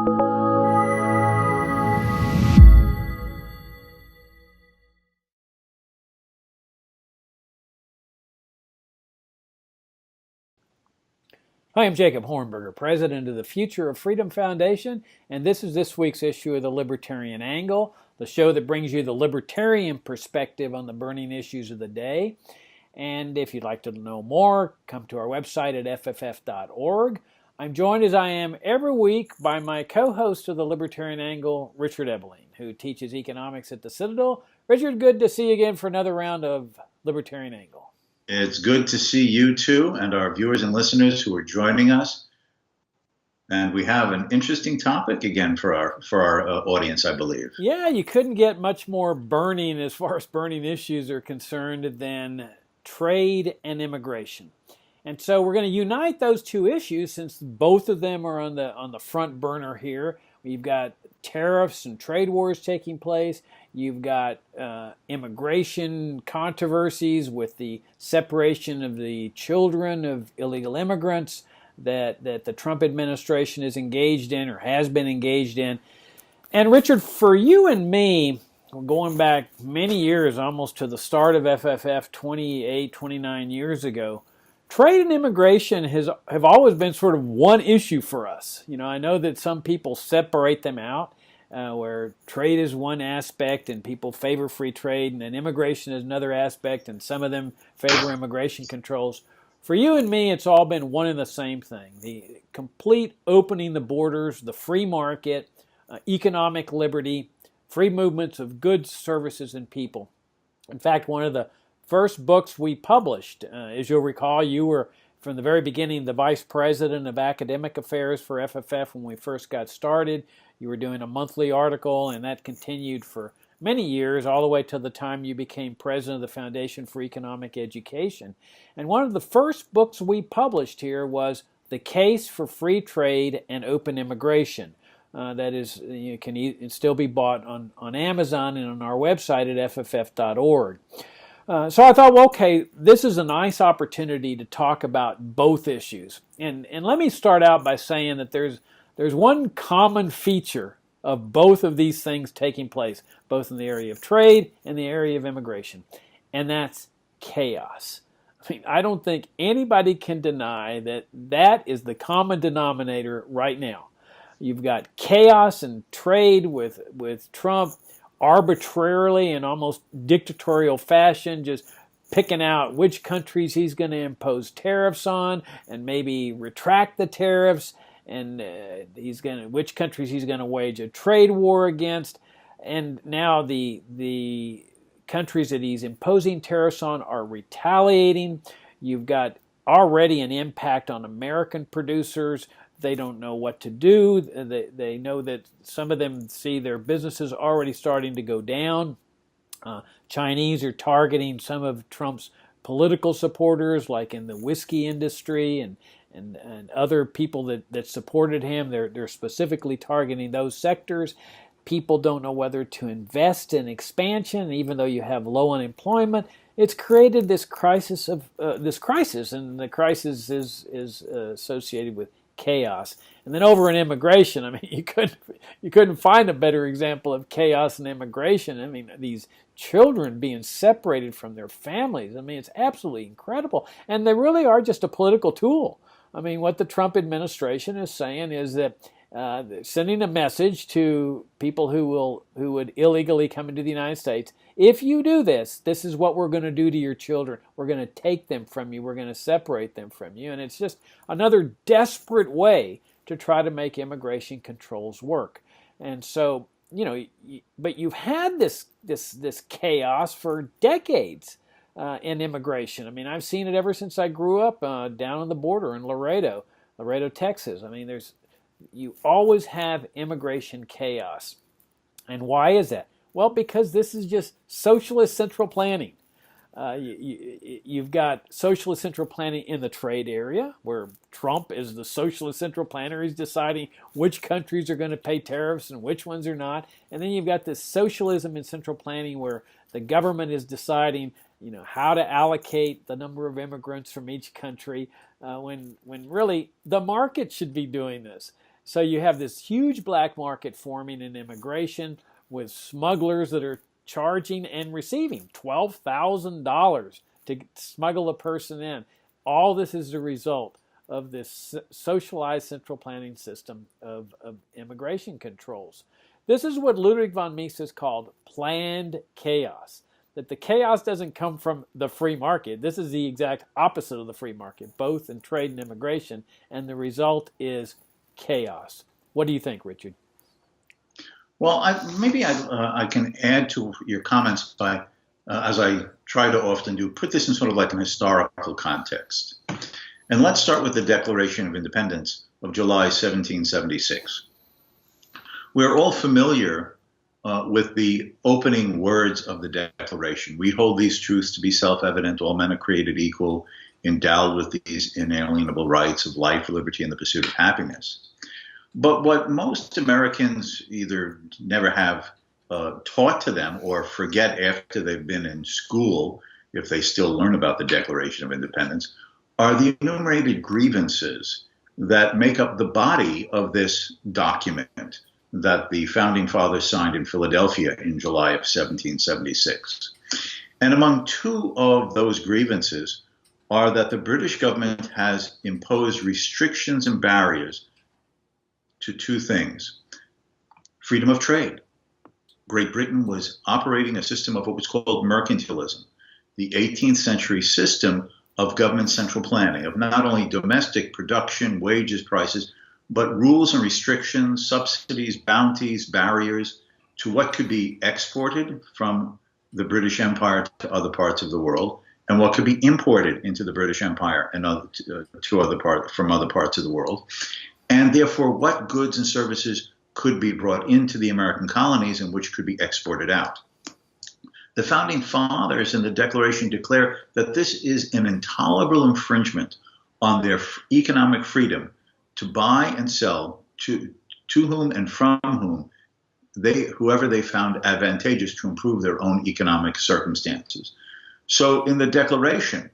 Hi, I'm Jacob Hornberger, president of the Future of Freedom Foundation, and this is this week's issue of the Libertarian Angle, the show that brings you the libertarian perspective on the burning issues of the day. And if you'd like to know more, come to our website at fff.org. I'm joined as I am every week by my co-host of the Libertarian Angle, Richard Ebeling, who teaches economics at the Citadel. Richard, good to see you again for another round of Libertarian Angle. It's good to see you too, and our viewers and listeners who are joining us. And we have an interesting topic again for our audience, I believe. Yeah, you couldn't get much more burning as far as burning issues are concerned than trade and immigration. And so we're going to unite those two issues since both of them are on the front burner here. We've got tariffs and trade wars taking place. You've got immigration controversies with the separation of the children of illegal immigrants that the Trump administration is engaged in or has been engaged in. And Richard, for you and me, going back many years, almost to the start of FFF 28, 29 years ago, trade and immigration have always been sort of one issue for us. You know, I know that some people separate them out, where trade is one aspect and people favor free trade, and then immigration is another aspect, and some of them favor immigration controls. For you and me, it's all been one and the same thing. The complete opening the borders, the free market, economic liberty, free movements of goods, services, and people. In fact, one of the first books we published, as you'll recall, you were from the very beginning the vice president of academic affairs for FFF when we first got started. You were doing a monthly article, and that continued for many years, all the way to the time you became president of the Foundation for Economic Education. And one of the first books we published here was The Case for Free Trade and Open Immigration. That is, you can still be bought on Amazon and on our website at fff.org. So I thought, well, okay, this is a nice opportunity to talk about both issues. And let me start out by saying that there's one common feature of both of these things taking place, both in the area of trade and the area of immigration, and that's chaos. I mean, I don't think anybody can deny that that is the common denominator right now. You've got chaos and trade with Trump arbitrarily and almost dictatorial fashion, just picking out which countries he's going to impose tariffs on and maybe retract the tariffs, and which countries he's going to wage a trade war against. And now the countries that he's imposing tariffs on are retaliating. You've got already an impact on American producers. They don't know what to do. They know that some of them see their businesses already starting to go down. Chinese are targeting some of Trump's political supporters, like in the whiskey industry and other people that supported him. They're specifically targeting those sectors. People don't know whether to invest in expansion, even though you have low unemployment. It's created this crisis, and the crisis is associated with chaos. And then over in immigration, I mean, you couldn't find a better example of chaos and immigration. I mean, these children being separated from their families. I mean, it's absolutely incredible. And they really are just a political tool. I mean, what the Trump administration is saying is that sending a message to people who would illegally come into the United States: if you do this, this is what we're going to do to your children. We're going to take them from you. We're going to separate them from you. And it's just another desperate way to try to make immigration controls work. And so, you know, but you've had this chaos for decades in immigration. I mean, I've seen it ever since I grew up down on the border in Laredo, Texas. I mean, you always have immigration chaos. And why is that? Well, because this is just socialist central planning. You've got socialist central planning in the trade area, where Trump is the socialist central planner. He's deciding which countries are going to pay tariffs and which ones are not. And then you've got this socialism in central planning, where the government is deciding, you know, how to allocate the number of immigrants from each country, when really the market should be doing this. So you have this huge black market forming in immigration with smugglers that are charging and receiving $12,000 to smuggle a person in. All this is a result of this socialized central planning system of immigration controls. This is what Ludwig von Mises called planned chaos. That the chaos doesn't come from the free market. This is the exact opposite of the free market, both in trade and immigration, and the result is chaos. What do you think, Richard? Well, maybe I can add to your comments by, as I try to often do, put this in sort of like an historical context. And let's start with the Declaration of Independence of July 1776. We're all familiar with the opening words of the Declaration. We hold these truths to be self-evident. All men are created equal, endowed with these inalienable rights of life, liberty, and the pursuit of happiness. But what most Americans either never have taught to them or forget after they've been in school, if they still learn about the Declaration of Independence, are the enumerated grievances that make up the body of this document that the Founding Fathers signed in Philadelphia in July of 1776. And among two of those grievances are that the British government has imposed restrictions and barriers to two things. Freedom of trade. Great Britain was operating a system of what was called mercantilism, the 18th century system of government central planning, of not only domestic production, wages, prices, but rules and restrictions, subsidies, bounties, barriers to what could be exported from the British Empire to other parts of the world, and what could be imported into the British Empire and from other parts of the world. And therefore, what goods and services could be brought into the American colonies and which could be exported out. The Founding Fathers in the Declaration declare that this is an intolerable infringement on their economic freedom to buy and sell to whom and from whom whoever they found advantageous to improve their own economic circumstances. So in the Declaration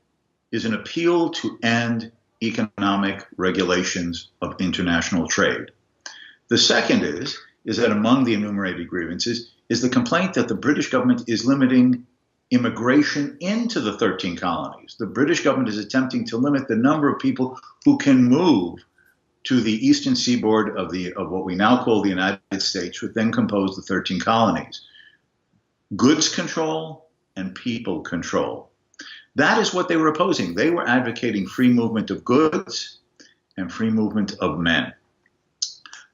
is an appeal to end economic regulations of international trade. The second is that among the enumerated grievances is the complaint that the British government is limiting immigration into the 13 colonies. The British government is attempting to limit the number of people who can move to the eastern seaboard of what we now call the United States, which then compose the 13 colonies. Goods control and people control. That is what they were opposing. They were advocating free movement of goods and free movement of men.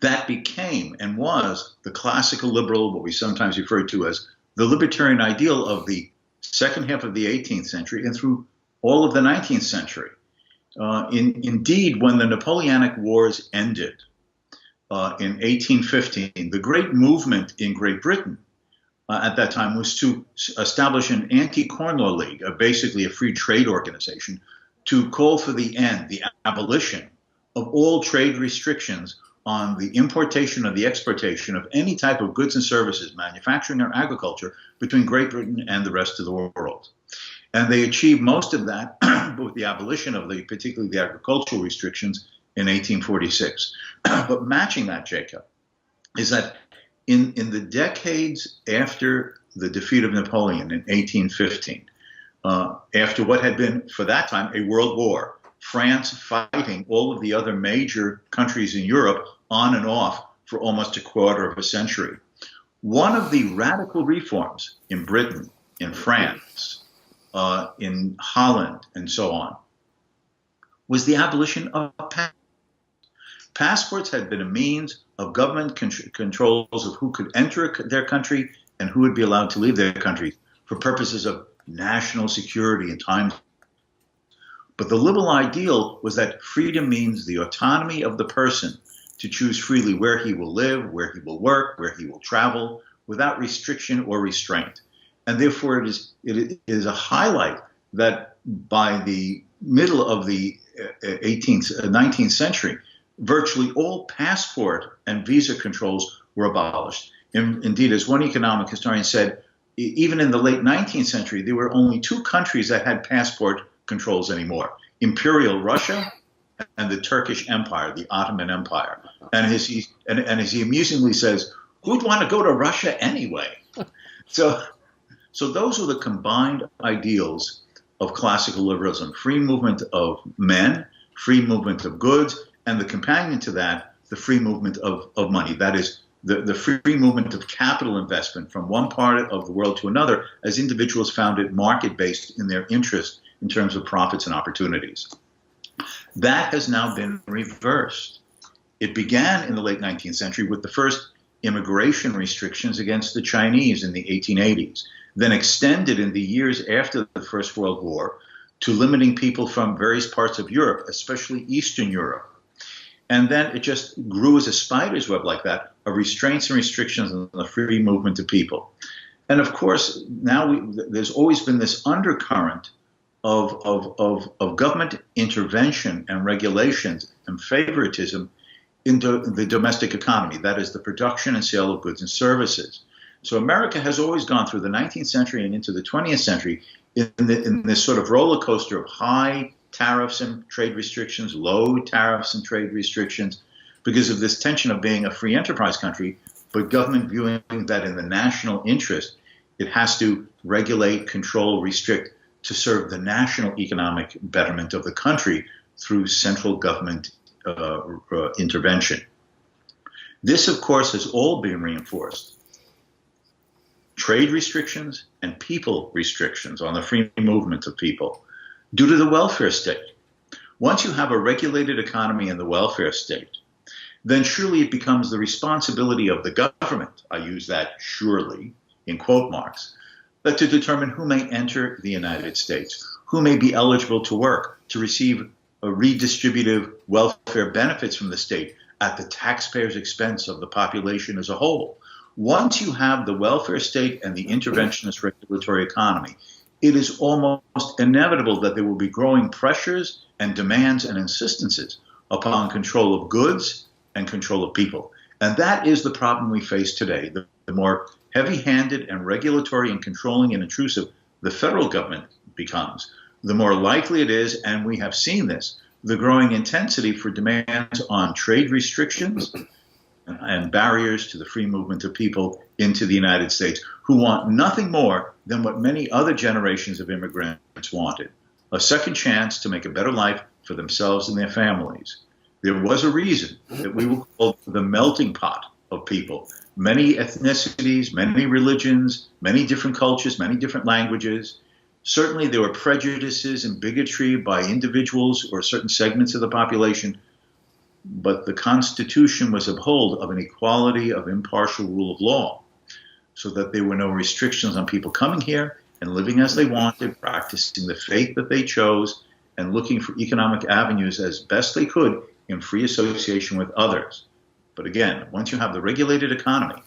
That became and was the classical liberal, what we sometimes refer to as the libertarian ideal of the second half of the 18th century and through all of the 19th century. Indeed, when the Napoleonic Wars ended in 1815, the great movement in Great Britain at that time was to establish an anti-Corn Law League, basically a free trade organization, to call for the abolition of all trade restrictions on the importation or the exportation of any type of goods and services, manufacturing or agriculture, between Great Britain and the rest of the world. And they achieved most of that with the abolition of particularly the agricultural restrictions in 1846. But matching that, Jacob, is that in the decades after the defeat of Napoleon in 1815, after what had been, for that time, a world war, France fighting all of the other major countries in Europe on and off for almost a quarter of a century, one of the radical reforms in Britain, in France, in Holland, and so on, was the abolition of passports. Passports had been a means of government controls of who could enter their country and who would be allowed to leave their country for purposes of national security and times. But the liberal ideal was that freedom means the autonomy of the person to choose freely where he will live, where he will work, where he will travel, without restriction or restraint. And therefore, it is a highlight that by the middle of the 19th century, virtually all passport and visa controls were abolished. Indeed, as one economic historian said, even in the late 19th century, there were only two countries that had passport controls anymore: Imperial Russia and the Turkish Empire, the Ottoman Empire. And as he amusingly says, who'd want to go to Russia anyway? So those are the combined ideals of classical liberalism: free movement of men, free movement of goods, and the companion to that, the free movement of money. That is, the free movement of capital investment from one part of the world to another, as individuals found it market-based in their interest in terms of profits and opportunities. That has now been reversed. It began in the late 19th century with the first immigration restrictions against the Chinese in the 1880s, then extended in the years after the First World War to limiting people from various parts of Europe, especially Eastern Europe. And then it just grew as a spider's web like that, of restraints and restrictions on the free movement of people. And of course, now there's always been this undercurrent of government intervention and regulations and favoritism into the domestic economy, that is, the production and sale of goods and services. So America has always gone through the 19th century and into the 20th century in this sort of roller coaster of high tariffs and trade restrictions, low tariffs and trade restrictions, because of this tension of being a free enterprise country, but government viewing that in the national interest, it has to regulate, control, restrict to serve the national economic betterment of the country through central government intervention. This, of course, has all been reinforced. Trade restrictions and people restrictions on the free movement of people due to the welfare state. Once you have a regulated economy in the welfare state, then surely it becomes the responsibility of the government, I use that surely in quote marks, but to determine who may enter the United States, who may be eligible to work, to receive a redistributive welfare benefits from the state at the taxpayer's expense of the population as a whole. Once you have the welfare state and the interventionist regulatory economy, it is almost inevitable that there will be growing pressures and demands and insistences upon control of goods and control of people. And that is the problem we face today. The more heavy-handed and regulatory and controlling and intrusive the federal government becomes, the more likely it is, and we have seen this, the growing intensity for demands on trade restrictions and barriers to the free movement of people into the United States, who want nothing more than what many other generations of immigrants wanted: a second chance to make a better life for themselves and their families. There was a reason that we were called the melting pot of people. Many ethnicities, many religions, many different cultures, many different languages. Certainly there were prejudices and bigotry by individuals or certain segments of the population, but the Constitution was uphold of an equality of impartial rule of law, so that there were no restrictions on people coming here and living as they wanted, practicing the faith that they chose, and looking for economic avenues as best they could in free association with others. But again, once you have the regulated economy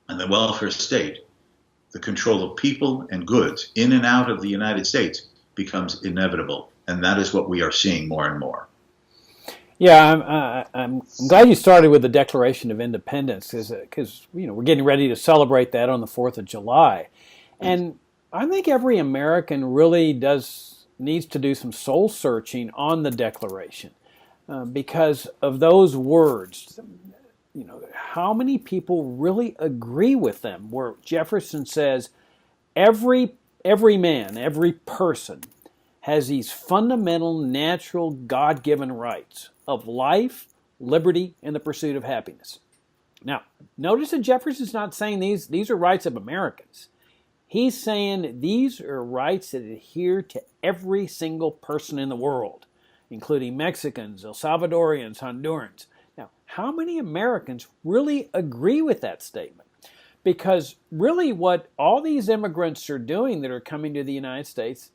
and the welfare state, the control of people and goods in and out of the United States becomes inevitable. And that is what we are seeing more and more. Yeah, I'm glad you started with the Declaration of Independence, because we're getting ready to celebrate that on the 4th of July. And I think every American really needs to do some soul searching on the Declaration because of those words. How many people really agree with them? Where Jefferson says, every man, every person has these fundamental, natural, God-given rights of life, liberty, and the pursuit of happiness. Now, notice that Jefferson's not saying these are rights of Americans. He's saying these are rights that adhere to every single person in the world, including Mexicans, El Salvadorians, Hondurans. Now, how many Americans really agree with that statement? Because really what all these immigrants are doing that are coming to the United States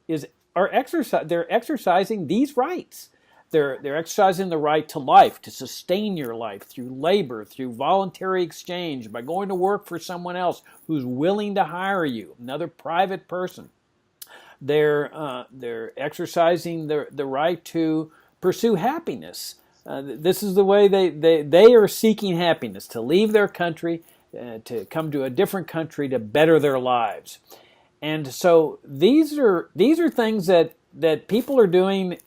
they're exercising these rights. They're exercising the right to life, to sustain your life through labor, through voluntary exchange, by going to work for someone else who's willing to hire you, another private person. They're exercising the right to pursue happiness. This is the way they are seeking happiness, to leave their country, to come to a different country to better their lives. And so these are things that people are doing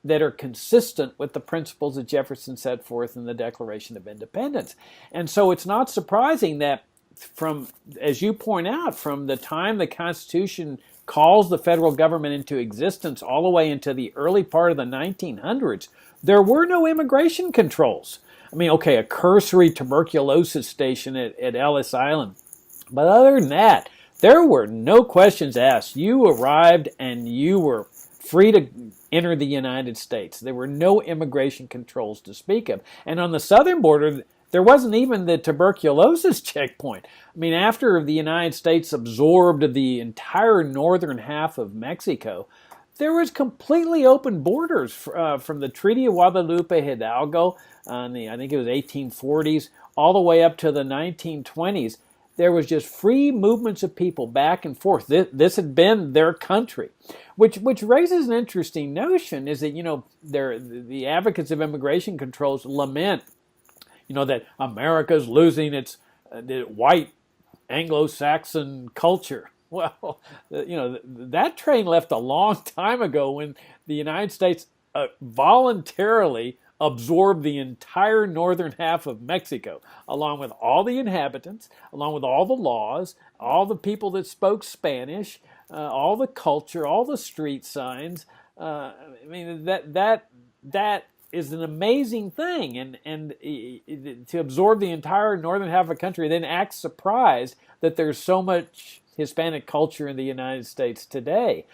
that are consistent with the principles that Jefferson set forth in the Declaration of Independence. And so it's not surprising that from, as you point out, from the time the Constitution calls the federal government into existence all the way into the early part of the 1900s, there were no immigration controls. I mean, okay, a cursory tuberculosis station at Ellis Island. But other than that, there were no questions asked. You arrived and you were free to enter the United States. There were no immigration controls to speak of. And on the southern border, there wasn't even the tuberculosis checkpoint. I mean, after the United States absorbed the entire northern half of Mexico, there was completely open borders from the Treaty of Guadalupe Hidalgo in the, I think it was 1840s, all the way up to the 1920s. There was just free movements of people back and forth. This had been their country, which raises an interesting notion. Is that, you know, the advocates of immigration controls lament, you know, that America's losing its the white Anglo-Saxon culture. Well, you know, that train left a long time ago when the United States voluntarily absorbed the entire northern half of Mexico, along with all the inhabitants, along with all the laws, all the people that spoke Spanish, all the culture, all the street signs. I mean, that is an amazing thing, and to absorb the entire northern half of the country, then act surprised that there's so much Hispanic culture in the United States today.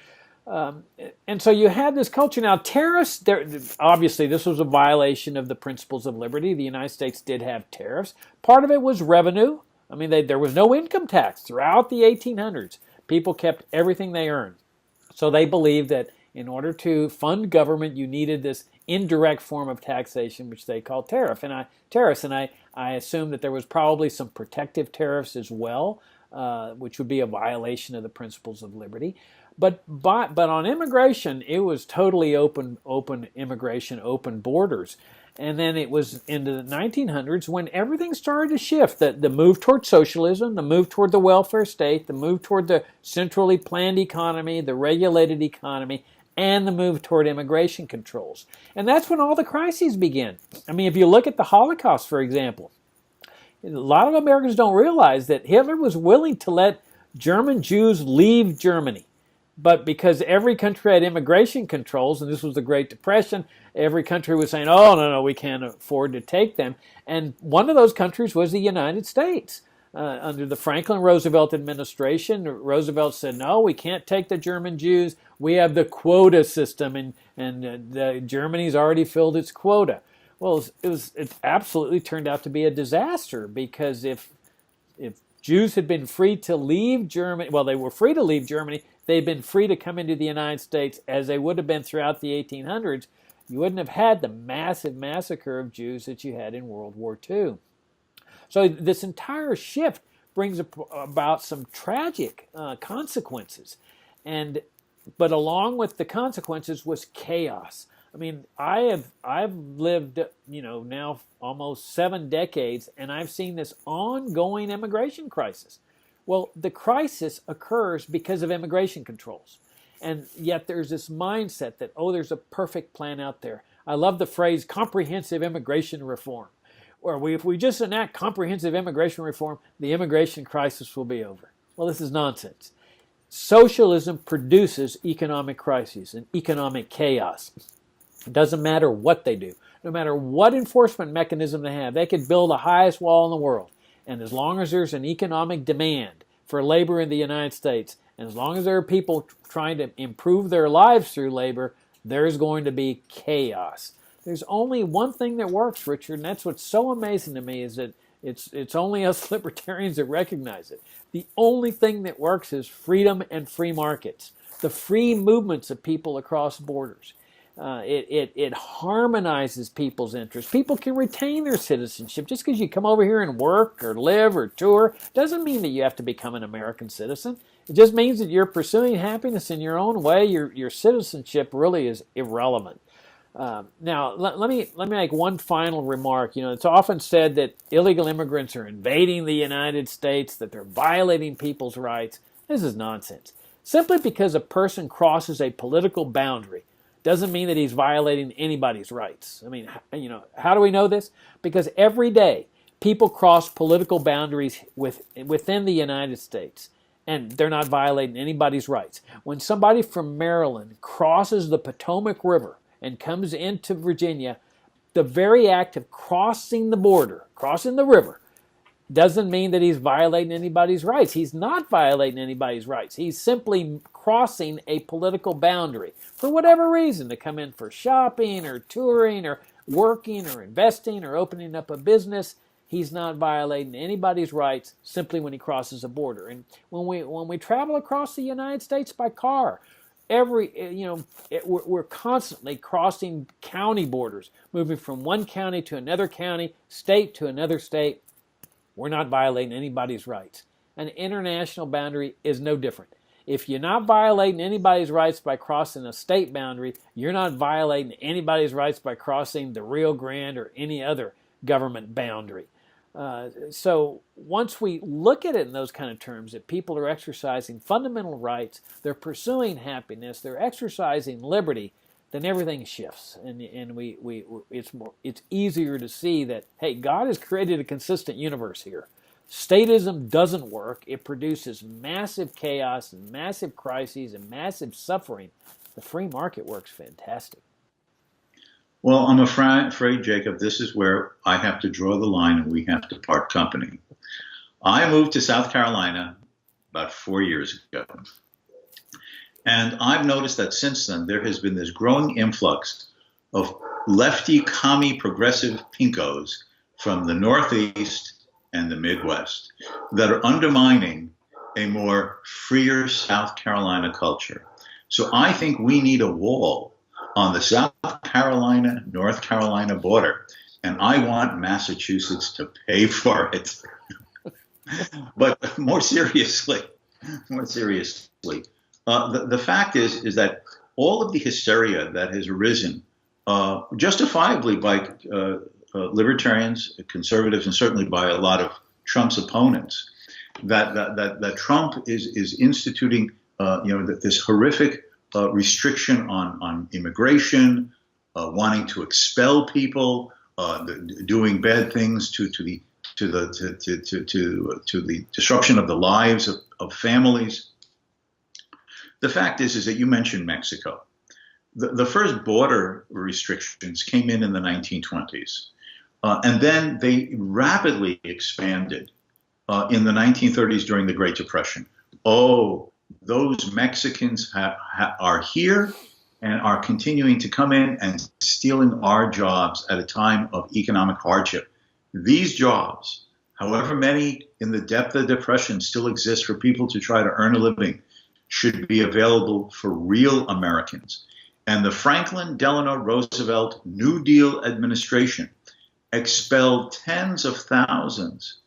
And so you had this culture. Now, tariffs, obviously this was a violation of the principles of liberty. The United States did have tariffs. Part of it was revenue. I mean, there was no income tax throughout the 1800s. People kept everything they earned. So they believed that in order to fund government, you needed this indirect form of taxation, which they called tariffs. And I assume that there was probably some protective tariffs as well, which would be a violation of the principles of liberty. But on immigration, it was totally open immigration, open borders. And then it was into the 1900s when everything started to shift. The move toward socialism, the move toward the welfare state, the move toward the centrally planned economy, the regulated economy, and the move toward immigration controls. And that's when all the crises began. I mean, if you look at the Holocaust, for example, a lot of Americans don't realize that Hitler was willing to let German Jews leave Germany. But because every country had immigration controls, and this was the Great Depression, every country was saying, oh, no, we can't afford to take them. And one of those countries was the United States. Under the Franklin Roosevelt administration, Roosevelt said, no, we can't take the German Jews. We have the quota system, and Germany's already filled its quota. Well, it absolutely turned out to be a disaster, because if Jews had been free to leave Germany, well, they were free to leave Germany, they'd been free to come into the United States as they would have been throughout the 1800s, you wouldn't have had the massive massacre of Jews that you had in World War II. So this entire shift brings about some tragic consequences. But along with the consequences was chaos. I mean, I've lived, now almost 7 decades, and I've seen this ongoing immigration crisis. Well, the crisis occurs because of immigration controls. And yet there's this mindset that, there's a perfect plan out there. I love the phrase comprehensive immigration reform, where if we just enact comprehensive immigration reform, the immigration crisis will be over. Well, this is nonsense. Socialism produces economic crises and economic chaos. It doesn't matter what they do. No matter what enforcement mechanism they have, they could build the highest wall in the world. And as long as there's an economic demand for labor in the United States, and as long as there are people trying to improve their lives through labor, there's going to be chaos. There's only one thing that works, Richard, and that's what's so amazing to me, is that it's only us libertarians that recognize it. The only thing that works is freedom and free markets, the free movements of people across borders. It harmonizes people's interests. People can retain their citizenship. Just because you come over here and work or live or tour doesn't mean that you have to become an American citizen. It just means that you're pursuing happiness in your own way. Your citizenship really is irrelevant. Now, let me make one final remark. It's often said that illegal immigrants are invading the United States, that they're violating people's rights. This is nonsense. Simply because a person crosses a political boundary doesn't mean that he's violating anybody's rights. I mean, how do we know this? Because every day people cross political boundaries within the United States, and they're not violating anybody's rights. When somebody from Maryland crosses the Potomac River and comes into Virginia, the very act of crossing the border, crossing the river, doesn't mean that he's violating anybody's rights. He's not violating anybody's rights. He's simply crossing a political boundary for whatever reason, to come in for shopping or touring or working or investing or opening up a business. He's not violating anybody's rights simply when he crosses a border. And when we travel across the United States by car, we're constantly crossing county borders, moving from one county to another county, state to another state. We're not violating anybody's rights. An international boundary is no different. If you're not violating anybody's rights by crossing a state boundary, you're not violating anybody's rights by crossing the Rio Grande or any other government boundary. So once we look at it in those kind of terms, that people are exercising fundamental rights, they're pursuing happiness, they're exercising liberty, then everything shifts, and it's easier to see that, hey, God has created a consistent universe here. Statism doesn't work. It produces massive chaos and massive crises and massive suffering. The free market works fantastic. Well, I'm afraid, Jacob, this is where I have to draw the line and we have to part company. I moved to South Carolina about 4 years ago. And I've noticed that since then, there has been this growing influx of lefty, commie, progressive pinkos from the Northeast and the Midwest that are undermining a more freer South Carolina culture. So I think we need a wall on the South Carolina-North Carolina border, and I want Massachusetts to pay for it. But more seriously, the fact is that all of the hysteria that has arisen, justifiably by libertarians, conservatives, and certainly by a lot of Trump's opponents, that Trump is instituting, this horrific restriction on immigration, wanting to expel people, doing bad things to the disruption of the lives of families. The fact is that you mentioned Mexico. The first border restrictions came in the 1920s, and then they rapidly expanded in the 1930s during the Great Depression. Oh, those Mexicans are here and are continuing to come in and stealing our jobs at a time of economic hardship. These jobs, however many in the depth of the Depression still exist for people to try to earn a living, should be available for real Americans. And the Franklin Delano Roosevelt New Deal administration expelled tens of thousands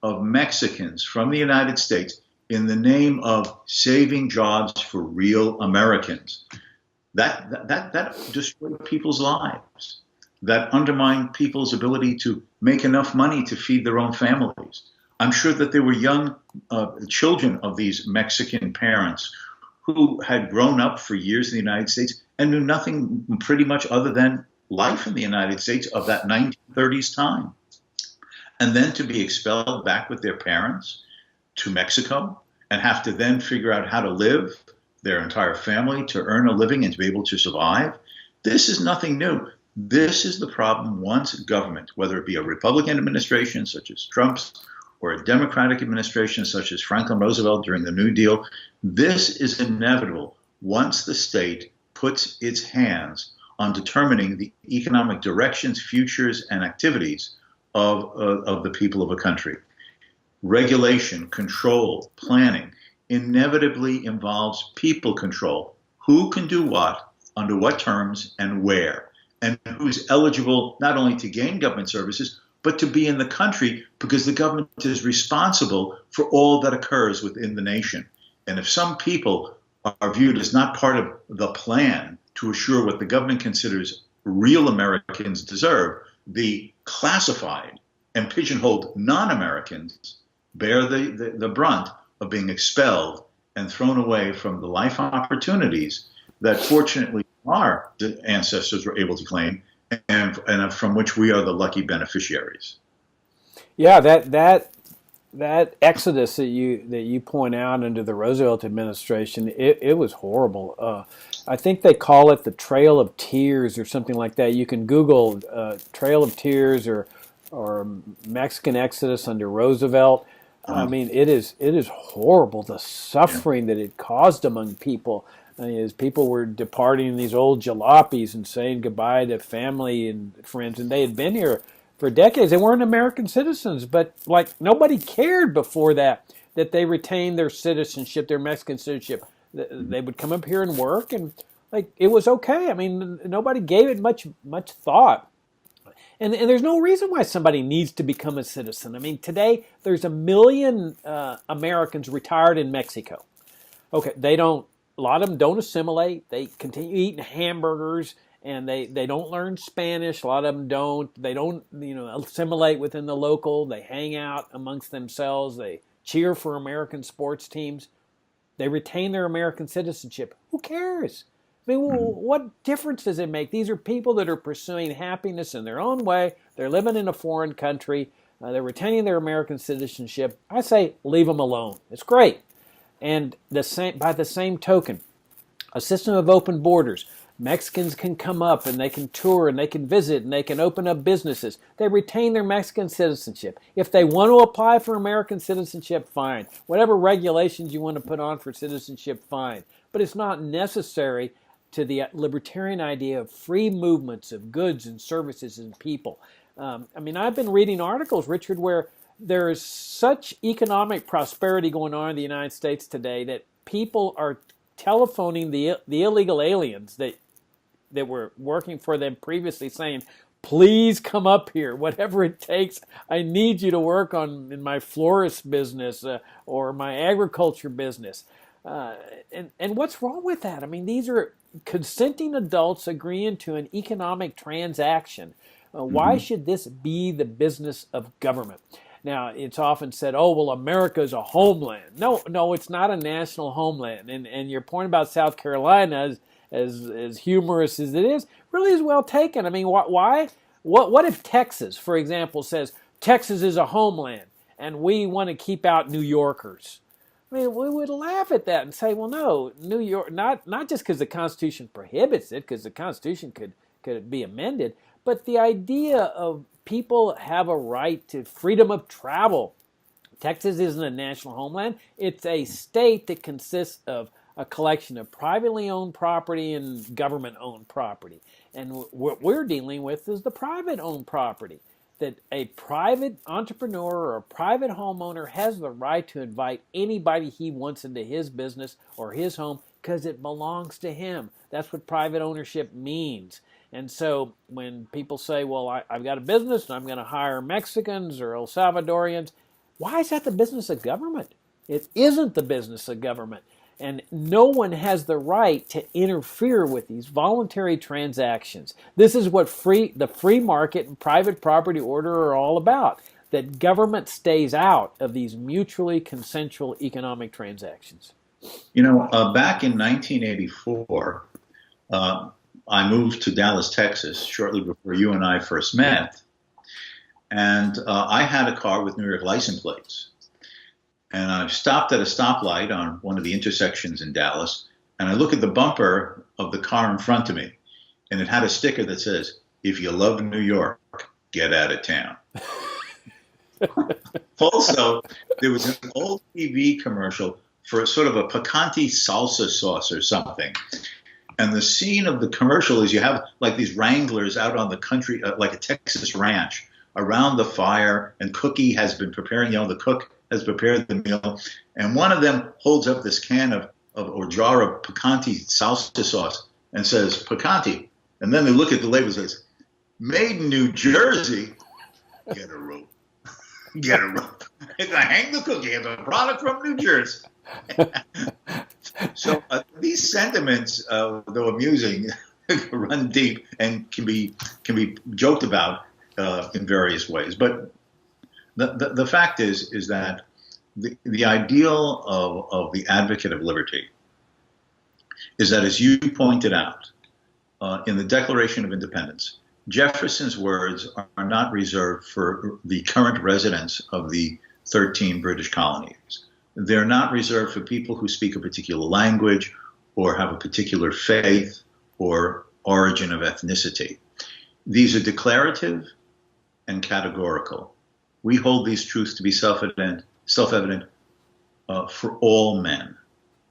of Mexicans from the United States in the name of saving jobs for real Americans. That destroyed people's lives. That undermined people's ability to make enough money to feed their own families. I'm sure that there were young children of these Mexican parents who had grown up for years in the United States and knew nothing pretty much other than life in the United States of that 1930s time. And then to be expelled back with their parents to Mexico and have to then figure out how to live, their entire family, to earn a living and to be able to survive. This is nothing new. This is the problem once government, whether it be a Republican administration such as Trump's or a Democratic administration such as Franklin Roosevelt during the New Deal, this is inevitable once the state puts its hands on determining the economic directions, futures, and activities of the people of a country. Regulation, control, planning inevitably involves people control. Who can do what, under what terms, and where, and who's eligible not only to gain government services, but to be in the country, because the government is responsible for all that occurs within the nation. And if some people are viewed as not part of the plan to assure what the government considers real Americans deserve, the classified and pigeonholed non-Americans bear the brunt of being expelled and thrown away from the life opportunities that fortunately our ancestors were able to claim, and from which we are the lucky beneficiaries. Yeah, that exodus that you point out under the Roosevelt administration, it was horrible. I think they call it the Trail of Tears or something like that. You can Google Trail of Tears or Mexican Exodus under Roosevelt. I mean, it is horrible, the suffering that it caused among people. I mean, as people were departing in these old jalopies and saying goodbye to family and friends, and they had been here for decades. They weren't American citizens, but like nobody cared before that they retained their citizenship, their Mexican citizenship. They would come up here and work, and like it was okay. I mean, nobody gave it much thought. And there's no reason why somebody needs to become a citizen. I mean, today there's 1 million Americans retired in Mexico. Okay, a lot of them don't assimilate. They continue eating hamburgers, and they don't learn Spanish. A lot of them don't. They don't, assimilate within the local. They hang out amongst themselves. They cheer for American sports teams. They retain their American citizenship. Who cares? I mean, what difference does it make? These are people that are pursuing happiness in their own way. They're living in a foreign country. They're retaining their American citizenship. I say leave them alone. It's great. And by the same token, a system of open borders. Mexicans can come up and they can tour and they can visit and they can open up businesses. They retain their Mexican citizenship. If they want to apply for American citizenship, fine. Whatever regulations you want to put on for citizenship, fine. But it's not necessary to the libertarian idea of free movements of goods and services and people. I mean, I've been reading articles, Richard, where there is such economic prosperity going on in the United States today that people are telephoning the illegal aliens that were working for them previously, saying, please come up here, whatever it takes. I need you to work in my florist business or my agriculture business. And what's wrong with that? I mean, these are consenting adults agreeing to an economic transaction. Why should this be the business of government? Now, it's often said, oh, well, America is a homeland. No, it's not a national homeland. And your point about South Carolina, as humorous as it is, really is well taken. I mean, why? What if Texas, for example, says Texas is a homeland and we want to keep out New Yorkers? I mean, we would laugh at that and say, well, no, New York, not just because the Constitution prohibits it, because the Constitution could be amended, but the idea of people have a right to freedom of travel. Texas isn't a national homeland. It's a state that consists of a collection of privately owned property and government-owned property. And what we're dealing with is the private-owned property, that a private entrepreneur or a private homeowner has the right to invite anybody he wants into his business or his home because it belongs to him. That's what private ownership means. And so when people say, well, I've got a business and I'm going to hire Mexicans or El Salvadorians, why is that the business of government? It isn't the business of government. And no one has the right to interfere with these voluntary transactions. This is what the free market and private property order are all about, that government stays out of these mutually consensual economic transactions. Back in 1984, I moved to Dallas, Texas, shortly before you and I first met. And I had a car with New York license plates. And I stopped at a stoplight on one of the intersections in Dallas, and I look at the bumper of the car in front of me, and it had a sticker that says, if you love New York, get out of town. Also, there was an old TV commercial for sort of a picante salsa sauce or something. And the scene of the commercial is you have like these wranglers out on the country, like a Texas ranch, around the fire, and Cookie has been preparing, the cook has prepared the meal, and one of them holds up this can or jar of picante salsa sauce and says, picante. And then they look at the label and says, made in New Jersey. Get a rope. Get a rope. If I hang the cookie, it's a product from New Jersey. So these sentiments, though amusing, run deep and can be joked about in various ways. But the fact is that the ideal of the advocate of liberty is that, as you pointed out, in the Declaration of Independence, Jefferson's words are not reserved for the current residents of the 13 British colonies. They're not reserved for people who speak a particular language or have a particular faith or origin of ethnicity. These are declarative and categorical. We hold these truths to be self-evident for all men.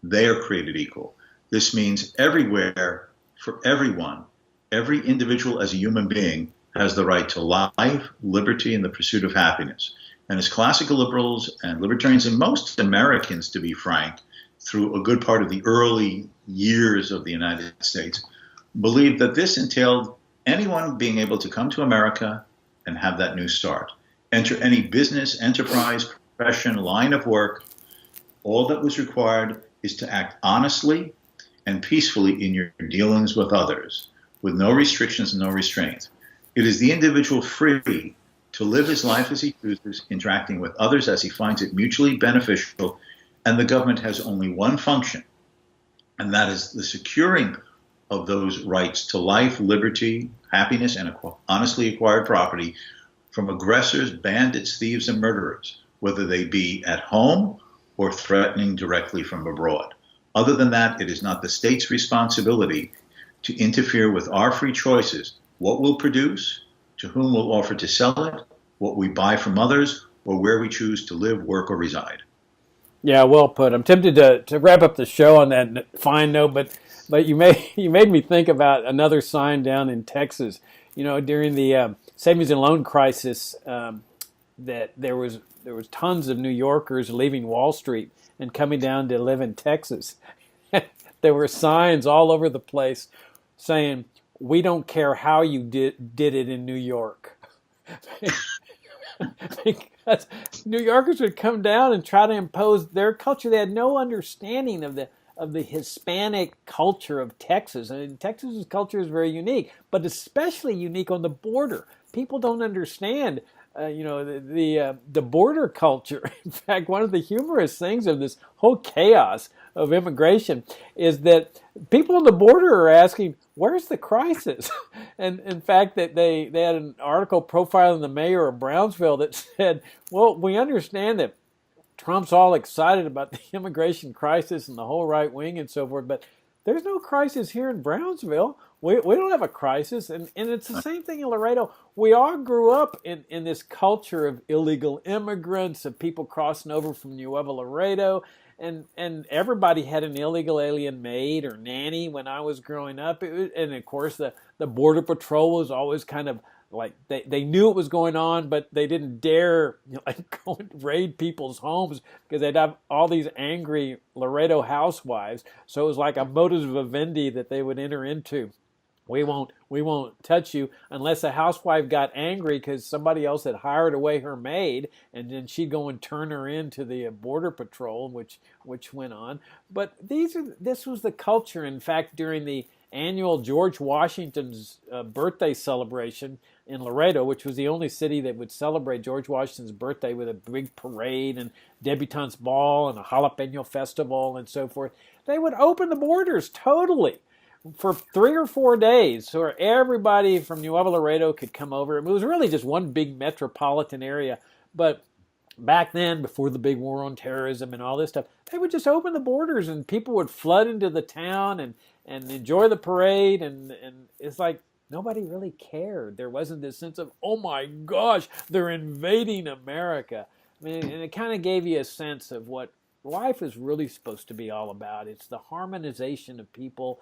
They are created equal. This means everywhere, for everyone, every individual as a human being has the right to life, liberty, and the pursuit of happiness. And as classical liberals and libertarians, and most Americans, to be frank, through a good part of the early years of the United States, believed that this entailed anyone being able to come to America and have that new start. Enter any business, enterprise, profession, line of work. All that was required is to act honestly and peacefully in your dealings with others, with no restrictions and no restraints. It is the individual free to live his life as he chooses, interacting with others as he finds it mutually beneficial, and the government has only one function, and that is the securing of those rights to life, liberty, happiness, and honestly acquired property from aggressors, bandits, thieves, and murderers, whether they be at home or threatening directly from abroad. Other than that, it is not the state's responsibility to interfere with our free choices, what we'll produce, to whom we'll offer to sell it, what we buy from others, or where we choose to live, work, or reside. Yeah, well put. I'm tempted to wrap up the show on that fine note, but you made me think about another sign down in Texas. You know, during the savings and loan crisis, that there was tons of New Yorkers leaving Wall Street and coming down to live in Texas. There were signs all over the place saying, "We don't care how you did it in New York." Because New Yorkers would come down and try to impose their culture. They had no understanding of the Hispanic culture of Texas. I mean, Texas's culture is very unique, but especially unique on the border. People don't understand, the border culture. In fact, one of the humorous things of this whole chaos of immigration is that people on the border are asking, "Where's the crisis?" And in fact, that they had an article profiling the mayor of Brownsville that said, "Well, we understand that Trump's all excited about the immigration crisis and the whole right wing and so forth, but there's no crisis here in Brownsville. We don't have a crisis." And it's the same thing in Laredo. We all grew up in this culture of illegal immigrants, of people crossing over from Nuevo Laredo, and everybody had an illegal alien maid or nanny when I was growing up. And of course, the Border Patrol was always kind of like, they knew it was going on, but they didn't dare go and raid people's homes because they'd have all these angry Laredo housewives. So it was like a modus vivendi that they would enter into. We won't touch you unless a housewife got angry because somebody else had hired away her maid, and then she'd go and turn her into the Border Patrol, which went on. But this was the culture. In fact, during the annual George Washington's birthday celebration in Laredo, which was the only city that would celebrate George Washington's birthday with a big parade and debutante's ball and a jalapeno festival and so forth, they would open the borders totally for 3 or 4 days, so everybody from Nuevo Laredo could come over. It was really just one big metropolitan area. But back then, before the big war on terrorism and all this stuff, they would just open the borders and people would flood into the town and enjoy the parade. And it's like nobody really cared. There wasn't this sense of, oh my gosh, they're invading America. I mean, and it kind of gave you a sense of what life is really supposed to be all about. It's the harmonization of people.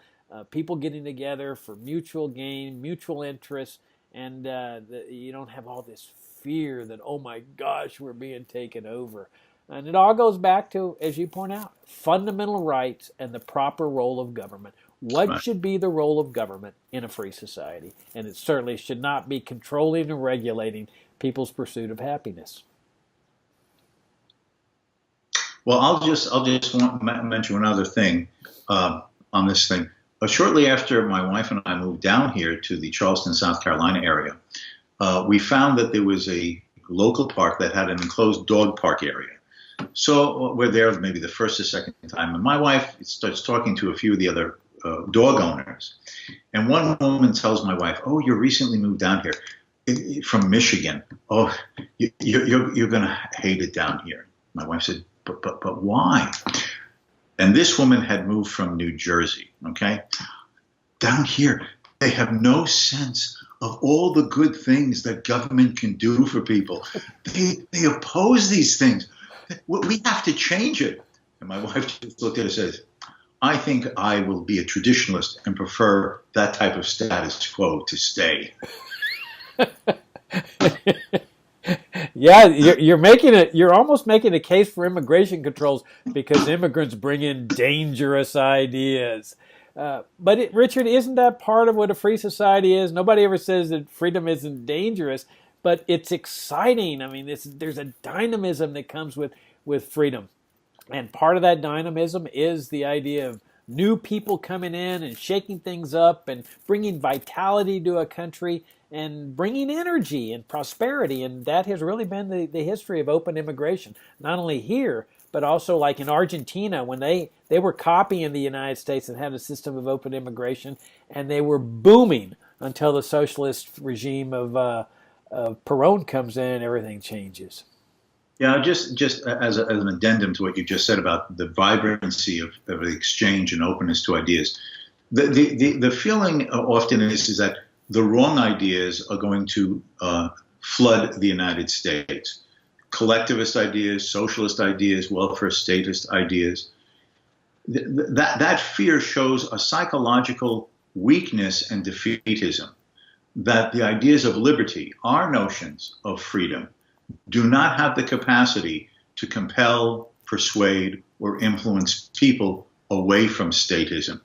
People getting together for mutual gain, mutual interest, and you don't have all this fear that, oh my gosh, we're being taken over. And it all goes back to, as you point out, fundamental rights and the proper role of government. What should be the role of government in a free society? And it certainly should not be controlling and regulating people's pursuit of happiness. Well, I'll just mention one other thing on this thing. Shortly after my wife and I moved down here to the Charleston, South Carolina area, we found that there was a local park that had an enclosed dog park area. So we're there maybe the first or second time, and my wife starts talking to a few of the other dog owners. And one woman tells my wife, "Oh, you recently moved down here from Michigan. Oh, you're going to hate it down here." My wife said, but why? And this woman had moved from New Jersey, okay? Down here, they have no sense of all the good things that government can do for people. They oppose these things. We have to change it. And my wife just looked at it and says, "I think I will be a traditionalist and prefer that type of status quo to stay." Yeah, you're almost making a case for immigration controls because immigrants bring in dangerous ideas. But Richard, isn't that part of what a free society is? Nobody ever says that freedom isn't dangerous, but it's exciting. I mean, there's a dynamism that comes with freedom. And part of that dynamism is the idea of new people coming in and shaking things up and bringing vitality to a country and bringing energy and prosperity. And that has really been the history of open immigration, not only here, but also like in Argentina when they were copying the United States and had a system of open immigration, and they were booming until the socialist regime of Perón comes in and everything changes. Yeah, just as an addendum to what you just said about the vibrancy of the exchange and openness to ideas, the feeling often is that the wrong ideas are going to flood the United States. Collectivist ideas, socialist ideas, welfare statist ideas. That fear shows a psychological weakness and defeatism, that the ideas of liberty, our notions of freedom, do not have the capacity to compel, persuade, or influence people away from statism.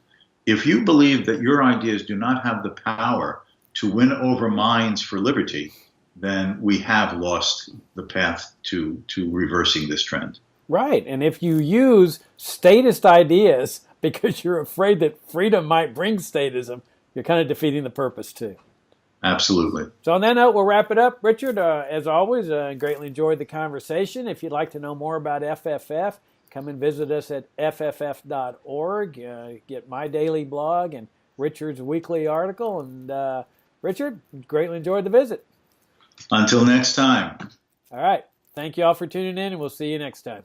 If you believe that your ideas do not have the power to win over minds for liberty, then we have lost the path to reversing this trend. Right, and if you use statist ideas because you're afraid that freedom might bring statism, you're kind of defeating the purpose too. Absolutely. So on that note, we'll wrap it up. Richard, as always, greatly enjoyed the conversation. If you'd like to know more about FFF, come and visit us at fff.org. Get my daily blog and Richard's weekly article. And Richard, greatly enjoyed the visit. Until next time. All right. Thank you all for tuning in, and we'll see you next time.